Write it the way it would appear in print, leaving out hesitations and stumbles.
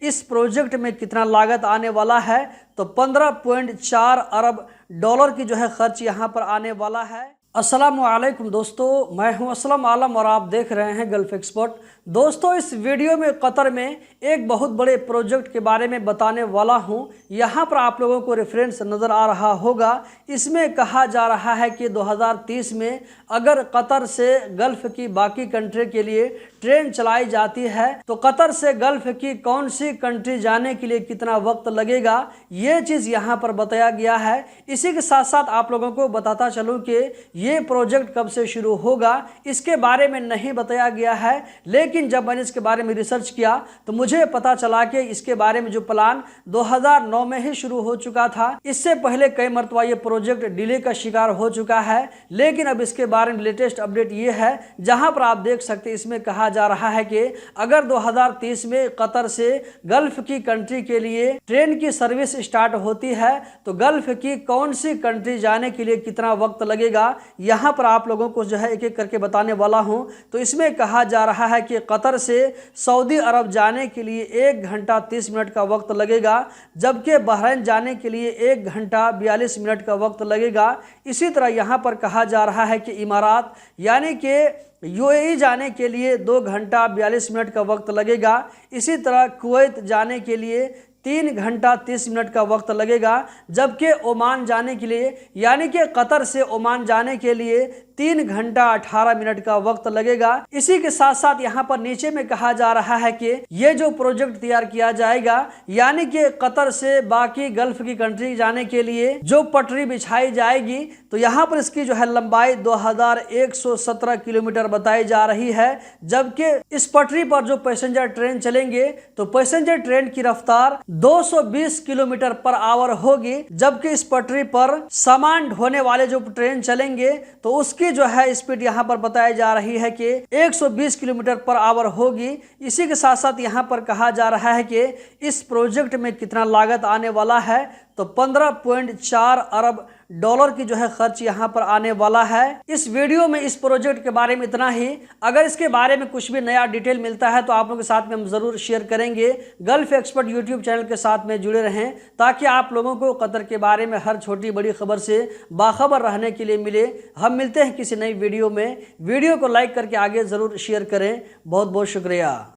इस प्रोजेक्ट में कितना लागत आने वाला है, तो 15.4 अरब डॉलर की जो है खर्च यहाँ पर आने वाला है। अस्सलामुअलैकुम दोस्तों, मैं हूं असलम आलम और आप देख रहे हैं गल्फ एक्सपर्ट। दोस्तों, इस वीडियो में कतर में एक बहुत बड़े प्रोजेक्ट के बारे में बताने वाला हूं। यहां पर आप लोगों को रेफरेंस नज़र आ रहा होगा। इसमें कहा जा रहा है कि 2030 में अगर कतर से गल्फ की बाकी कंट्री के लिए ट्रेन चलाई जाती है तो कतर से गल्फ की कौन सी कंट्री जाने के लिए कितना वक्त लगेगा, ये चीज़ यहाँ पर बताया गया है। इसी के साथ साथ आप लोगों को बताता चलूँ कि ये प्रोजेक्ट कब से शुरू होगा, इसके बारे में नहीं बताया गया है। लेकिन जब मैंने इसके बारे में रिसर्च किया तो मुझे पता चला कि इसके बारे में जो प्लान 2009 में ही शुरू हो चुका था। इससे पहले कई मरतबा ये प्रोजेक्ट डिले का शिकार हो चुका है। लेकिन अब इसके बारे में लेटेस्ट अपडेट ये है, जहां पर आप देख सकते हैं इसमें कहा जा रहा है कि अगर 2030 में कतर से गल्फ की कंट्री के लिए ट्रेन की सर्विस स्टार्ट होती है तो गल्फ की कौन सी कंट्री जाने के लिए कितना वक्त लगेगा, यहां पर आप लोगों को जो है एक एक करके बताने वाला हूं। तो इसमें कहा जा रहा है कि कतर से सऊदी अरब जाने के लिए 1 घंटा 30 मिनट का वक्त लगेगा, जबकि बहरीन जाने के लिए 1 घंटा 42 मिनट का वक्त लगेगा। इसी तरह यहां पर कहा जा रहा है कि इमारात यानी कि यूएई जाने के लिए 2 घंटा 42 मिनट का वक्त लगेगा। इसी तरह कुवैत जाने के लिए 3 घंटा 30 मिनट का वक्त लगेगा, जबकि ओमान जाने के लिए यानी कि कतर से ओमान जाने के लिए 3 घंटा 18 मिनट का वक्त लगेगा। इसी के साथ साथ यहाँ पर नीचे में कहा जा रहा है कि ये जो प्रोजेक्ट तैयार किया जाएगा यानी कि कतर से बाकी गल्फ की कंट्री जाने के लिए जो पटरी बिछाई जाएगी तो यहाँ पर इसकी जो है लंबाई 2117 किलोमीटर बताई जा रही है। जबकि इस पटरी पर जो पैसेंजर ट्रेन चलेंगे तो पैसेंजर ट्रेन की रफ्तार 220 किलोमीटर पर आवर होगी, जबकि इस पटरी पर सामान ढोने वाले जो ट्रेन चलेंगे तो उसकी जो है स्पीड यहाँ पर बताई जा रही है कि 120 किलोमीटर पर आवर होगी। इसी के साथ साथ यहाँ पर कहा जा रहा है कि इस प्रोजेक्ट में कितना लागत आने वाला है, तो 15.4 अरब डॉलर की जो है खर्च यहाँ पर आने वाला है। इस वीडियो में इस प्रोजेक्ट के बारे में इतना ही। अगर इसके बारे में कुछ भी नया डिटेल मिलता है तो आप लोगों के साथ में हम जरूर शेयर करेंगे। गल्फ एक्सपर्ट यूट्यूब चैनल के साथ में जुड़े रहें ताकि आप लोगों को कतर के बारे में हर छोटी बड़ी खबर से बाखबर रहने के लिए मिले। हम मिलते हैं किसी नई वीडियो में। वीडियो को लाइक करके आगे जरूर शेयर करें। बहुत बहुत शुक्रिया।